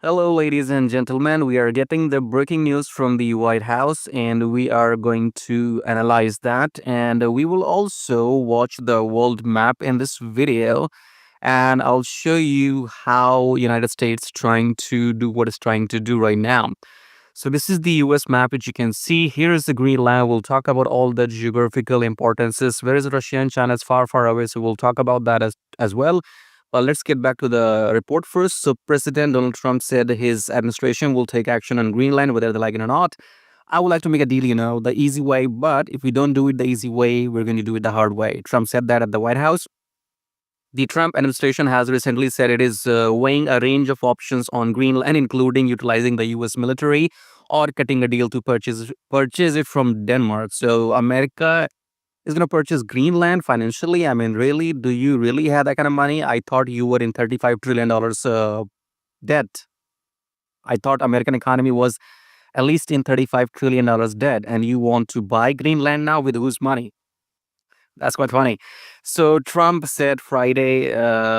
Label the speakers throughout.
Speaker 1: Hello, ladies and gentlemen. We are getting the breaking news from the White House, and we are going to analyze that. And we will also watch the world map in this video, and I'll show you how United States trying to do what it's trying to do right now. So this is the US map, which you can see. Here is the Greenland. We'll talk about all the geographical importances. Where is Russia and China? Is far, far away. So we'll talk about that as well. Well, let's get back to the report first. So President Donald Trump said his administration will take action on Greenland, whether they like it or not. I would like to make a deal, the easy way. But if we don't do it the easy way, we're going to do it the hard way. Trump said that at the White House. The Trump administration has recently said it is weighing a range of options on Greenland, including utilizing the U.S. military or cutting a deal to purchase it from Denmark. So America is going to purchase Greenland financially. I mean, really, do you really have that kind of money? I thought you were in $35 trillion debt. I thought American economy was at least in $35 trillion debt, and you want to buy Greenland now with whose money? That's quite funny. So Trump said Friday,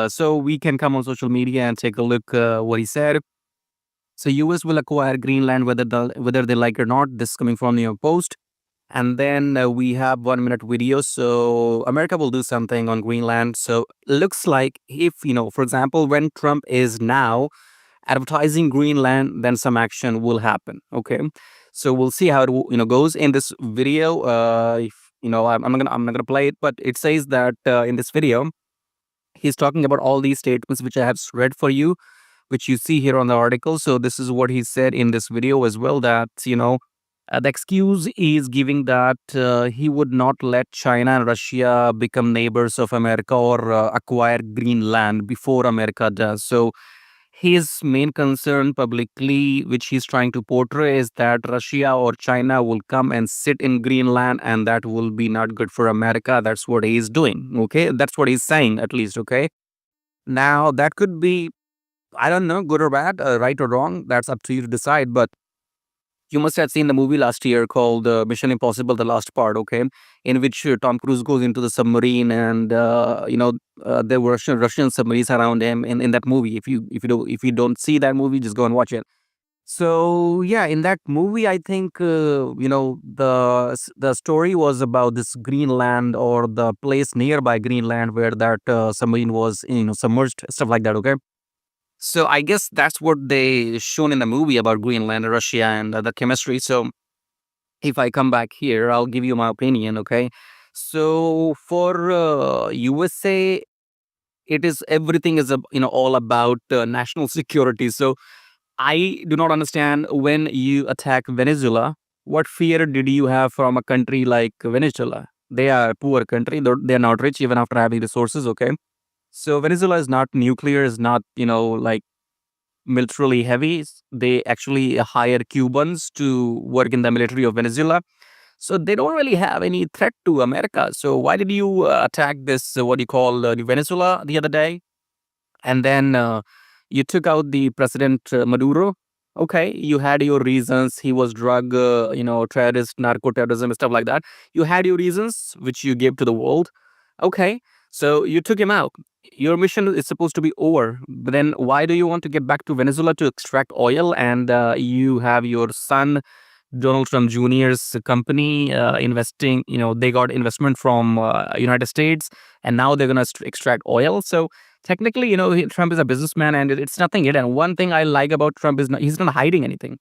Speaker 1: so we can come on social media and take a look what he said. So US will acquire Greenland whether they like it or not. This is coming from New York Post. And then we have 1 minute video. So America will do something on Greenland. So looks like if, for example, when Trump is now advertising Greenland, then some action will happen. Okay. So we'll see how it goes in this video. If I'm not gonna play it, but it says that in this video, he's talking about all these statements which I have read for you, which you see here on the article. So this is what he said in this video as well, that the excuse is giving that he would not let China and Russia become neighbors of America or acquire Greenland before America does. So his main concern publicly, which he's trying to portray, is that Russia or China will come and sit in Greenland, and that will be not good for America. That's what he's doing. Okay. That's what he's saying, at least. Okay. Now, that could be, I don't know, good or bad, right or wrong. That's up to you to decide. But you must have seen the movie last year called Mission Impossible: The Last Part, okay, in which Tom Cruise goes into the submarine, and there were Russian submarines around him in that movie. If you don't see that movie, just go and watch it. So yeah, in that movie, I think the story was about this Greenland or the place nearby Greenland where that submarine was submerged, stuff like that. Okay. So I guess that's what they shown in the movie about Greenland, Russia, and the chemistry. So if I come back here, I'll give you my opinion. Okay. So for USA, it is everything is all about national security. So I do not understand, when you attack Venezuela, what fear did you have from a country like Venezuela? They are a poor country. They're not rich even after having resources. Okay. So Venezuela is not nuclear, is not, like militarily heavy. They actually hire Cubans to work in the military of Venezuela. So they don't really have any threat to America. So why did you attack this, what do you call Venezuela the other day? And then you took out the President Maduro. Okay, you had your reasons. He was drug, terrorist, narco-terrorism, stuff like that. You had your reasons, which you gave to the world. Okay, so you took him out. Your mission is supposed to be over. But then why do you want to get back to Venezuela to extract oil? And you have your son, Donald Trump Jr.'s company investing, they got investment from United States, and now they're going to extract oil. So technically, Trump is a businessman, and it's nothing hidden. And one thing I like about Trump is he's not hiding anything.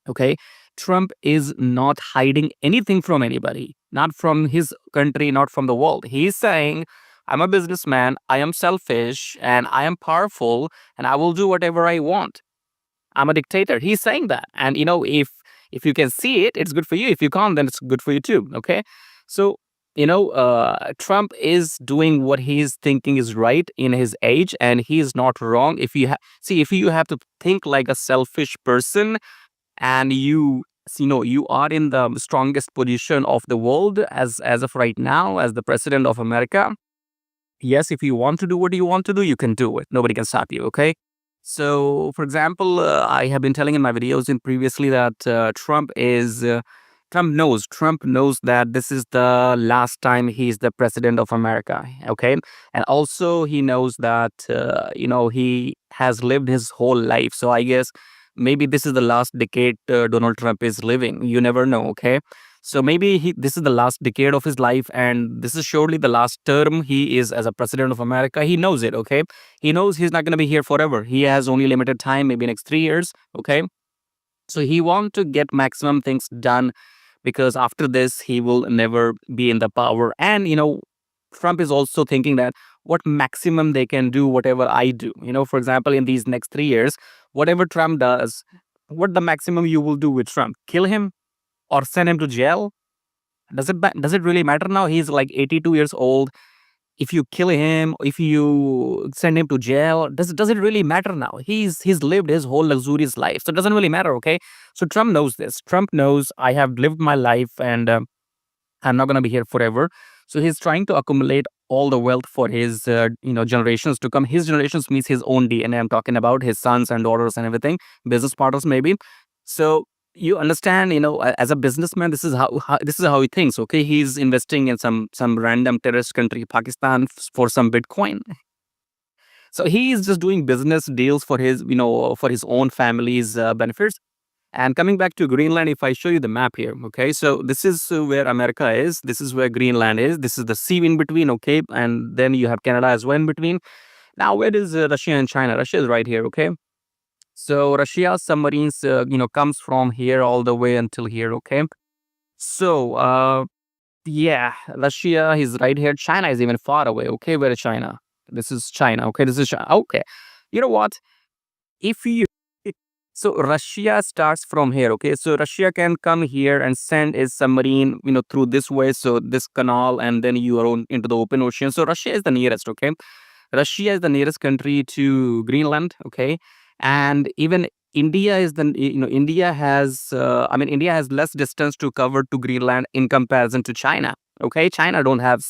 Speaker 1: Okay. Trump is not hiding anything from anybody, not from his country, not from the world. He's saying, I'm a businessman, I am selfish, and I am powerful, and I will do whatever I want. I'm a dictator. He's saying that. And, if you can see it, it's good for you. If you can't, then it's good for you too. Okay. So, Trump is doing what he's thinking is right in his age, and he's not wrong. If you have to think like a selfish person, and you are in the strongest position of the world as of right now, as the president of America. Yes, if you want to do what you want to do, you can do it. Nobody can stop you. Okay. So, for example, I have been telling in my videos previously that Trump is Trump knows that this is the last time he's the president of America. Okay, and also he knows that he has lived his whole life. So I guess maybe this is the last decade Donald Trump is living. You never know. Okay, so maybe this is the last decade of his life, and this is surely the last term he is as a president of America. He knows it. Okay, he knows he's not going to be here forever. He has only limited time, maybe next 3 years. Okay, so he wants to get maximum things done because after this he will never be in the power. And Trump is also thinking that what maximum they can do whatever I do. For example, in these next 3 years, whatever Trump does, what the maximum you will do with Trump? Kill him or send him to jail? Does it really matter now? He's like 82 years old. If you kill him, if you send him to jail, does it really matter now? He's lived his whole luxurious life, so it doesn't really matter. Okay, so Trump knows this. Trump knows I have lived my life, and I'm not going to be here forever. So he's trying to accumulate all the wealth for his generations to come. His generations means his own DNA. I'm talking about his sons and daughters and everything, business partners maybe. So you understand, as a businessman, this is how he thinks. Okay, he's investing in some random terrorist country, Pakistan, for some Bitcoin. So he is just doing business deals for his own family's benefits. And coming back to Greenland, if I show you the map here, okay, so this is where America is. This is where Greenland is. This is the sea in between, okay, and then you have Canada as well in between. Now, where is Russia and China? Russia is right here, okay. So Russia's submarines, comes from here all the way until here, okay. So, yeah, Russia is right here. China is even far away, okay. Where is China? This is China, okay. This is China, okay. You know what? If you So Russia starts from here, okay? So Russia can come here and send its submarine, through this way, so this canal, and then you are into the open ocean. So Russia is the nearest, okay? Russia is the nearest country to Greenland, okay? And even India is India has, India has less distance to cover to Greenland in comparison to China, okay? China don't have,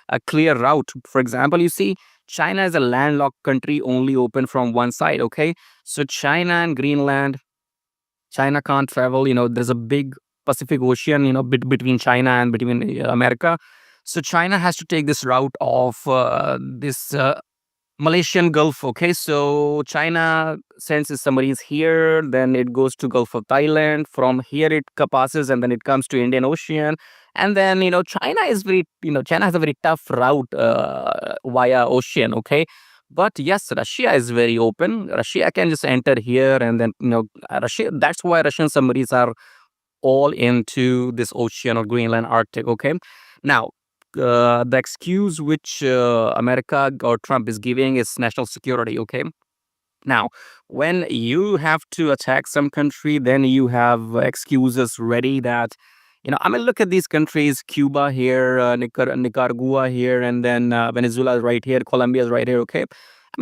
Speaker 1: a clear route. For example, you see, China is a landlocked country only open from one side, okay? So China and Greenland, China can't travel. There's a big Pacific Ocean, between China and between America. So China has to take this route of this Malaysian Gulf. Okay, so China sends its submarines here, then it goes to Gulf of Thailand. From here it passes, and then it comes to Indian Ocean. And then China has a very tough route via ocean. Okay, but yes, Russia is very open. Russia can just enter here, and then Russia. That's why Russian submarines are all into this ocean or Greenland, Arctic. Okay, now the excuse which America or Trump is giving is national security. Okay, now when you have to attack some country, then you have excuses ready that. Look at these countries: Cuba here, Nicaragua here, and then Venezuela is right here, Colombia is right here. Okay,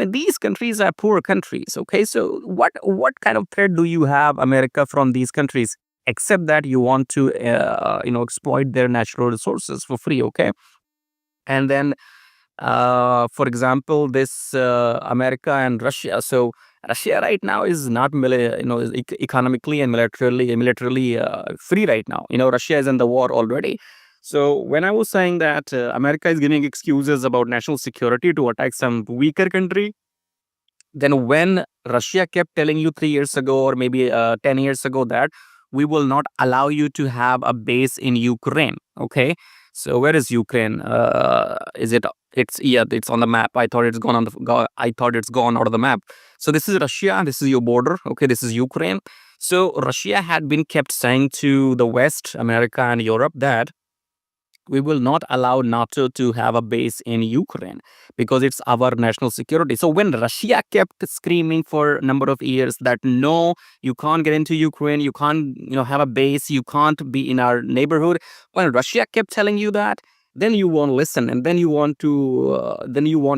Speaker 1: these countries are poor countries. Okay, so what kind of threat do you have, America, from these countries? Except that you want to, exploit their natural resources for free. Okay, and then for example, this America and Russia. So Russia right now is not is economically and militarily free right now. Russia is in the war already. So when I was saying that America is giving excuses about national security to attack some weaker country, then when Russia kept telling you 3 years ago or maybe 10 years ago that we will not allow you to have a base in Ukraine, okay? So where is Ukraine? Is it? It's on the map. I thought it's gone I thought it's gone out of the map. So this is Russia. This is your border. Okay, this is Ukraine. So Russia had been kept saying to the West, America and Europe, that we will not allow NATO to have a base in Ukraine because it's our national security. So when Russia kept screaming for a number of years that no, you can't get into Ukraine, you can't, have a base, you can't be in our neighborhood. When Russia kept telling you that, then you won't listen, and then you want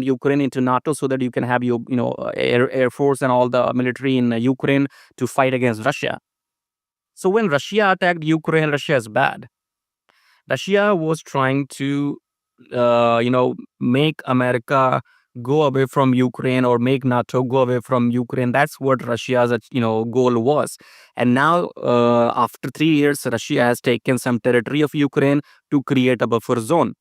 Speaker 1: Ukraine into NATO so that you can have your, air force and all the military in Ukraine to fight against Russia. So when Russia attacked Ukraine, Russia is bad. Russia was trying to, make America go away from Ukraine or make NATO go away from Ukraine. That's what Russia's goal was. And now, after 3 years, Russia has taken some territory of Ukraine to create a buffer zone.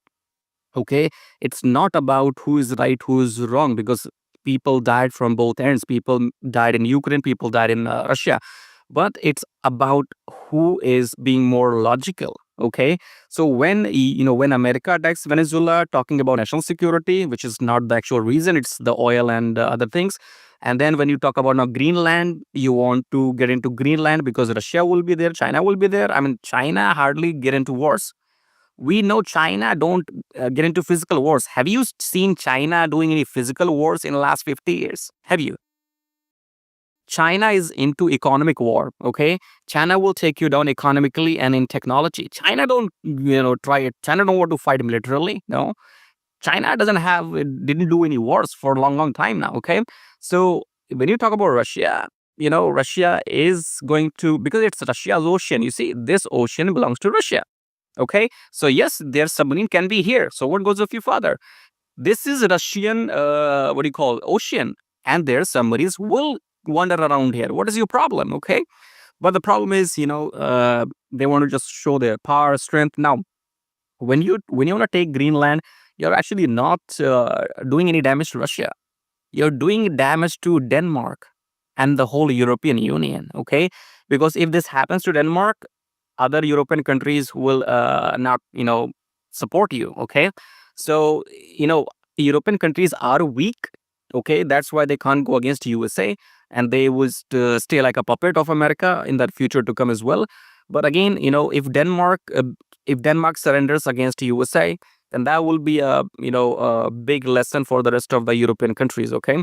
Speaker 1: Okay, it's not about who is right, who is wrong, because people died from both ends. People died in Ukraine, people died in Russia, but it's about who is being more logical. Okay, so when America attacks Venezuela, talking about national security, which is not the actual reason, it's the oil and other things. And then when you talk about now Greenland, you want to get into Greenland because Russia will be there, China will be there. I mean, China hardly get into wars. We know China don't get into physical wars. Have you seen China doing any physical wars in the last 50 years? Have you? China is into economic war. Okay, China will take you down economically and in technology. China don't try it. China don't want to fight militarily. No, China didn't do any wars for a long time now. Okay, so when you talk about Russia, Russia is going to, because it's Russia's ocean. You see, this ocean belongs to Russia. Okay, so yes, their submarine can be here. So what goes a few further? This is Russian, what do you call, ocean, and their submarines will wander around here. What is your problem? Okay, but the problem is, they want to just show their power, strength. Now, when you want to take Greenland, you're actually not doing any damage to Russia. You're doing damage to Denmark and the whole European Union. Okay, because if this happens to Denmark, other European countries will not, support you. Okay, so European countries are weak. Okay, that's why they can't go against USA, and they would stay like a puppet of America in that future to come as well. But again, if Denmark surrenders against USA, then that will be a big lesson for the rest of the European countries. Okay,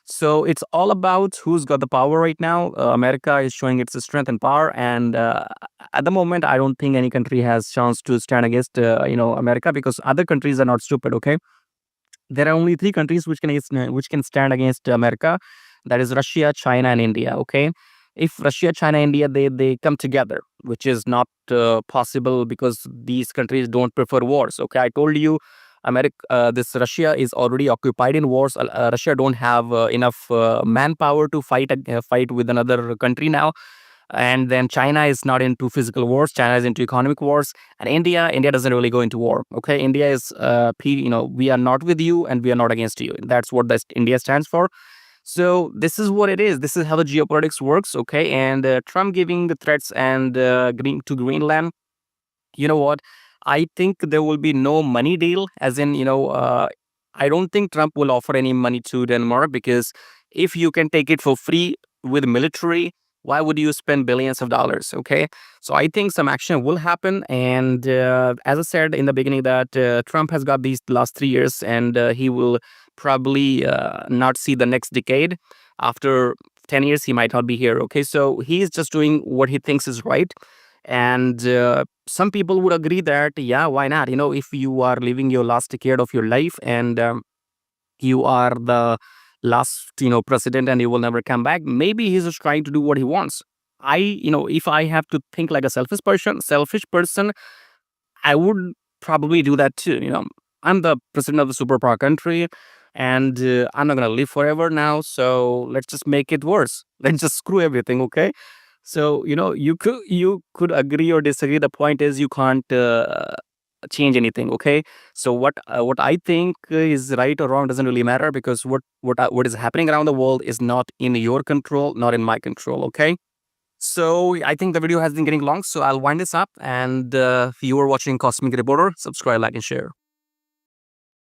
Speaker 1: so it's all about who's got the power right now. America is showing its strength and power, and at the moment, I don't think any country has chance to stand against America, because other countries are not stupid. Okay, there are only three countries which can stand against America. That is Russia, China, and India. Okay, if Russia, China, India they come together, which is not possible because these countries don't prefer wars. Okay, I told you, this Russia is already occupied in wars. Russia don't have enough manpower to fight with another country now. And then China is not into physical wars. China is into economic wars. And India doesn't really go into war. Okay, India is we are not with you and we are not against you. That's what India stands for. So this is what it is. This is how the geopolitics works. Okay, and Trump giving the threats and Greenland. You know what? I think there will be no money deal, as in, I don't think Trump will offer any money to Denmark, because if you can take it for free with military, why would you spend billions of dollars? Okay, so I think some action will happen. And as I said in the beginning, that Trump has got these last 3 years, and he will probably not see the next decade. After 10 years, he might not be here. Okay, so he's just doing what he thinks is right. And some people would agree that, yeah, why not? If you are living your last decade of your life, and you are the last, president, and you will never come back, maybe he's just trying to do what he wants. If I have to think like a selfish person, I would probably do that too. I'm the president of the superpower country, and I'm not gonna live forever now. So let's just make it worse. Let's just screw everything. Okay. So you could agree or disagree. The point is, you can't change anything. Okay. So what I think is right or wrong doesn't really matter, because what is happening around the world is not in your control, not in my control. Okay. So I think the video has been getting long, so I'll wind this up. And if you are watching Cosmic Reporter, subscribe, like, and share.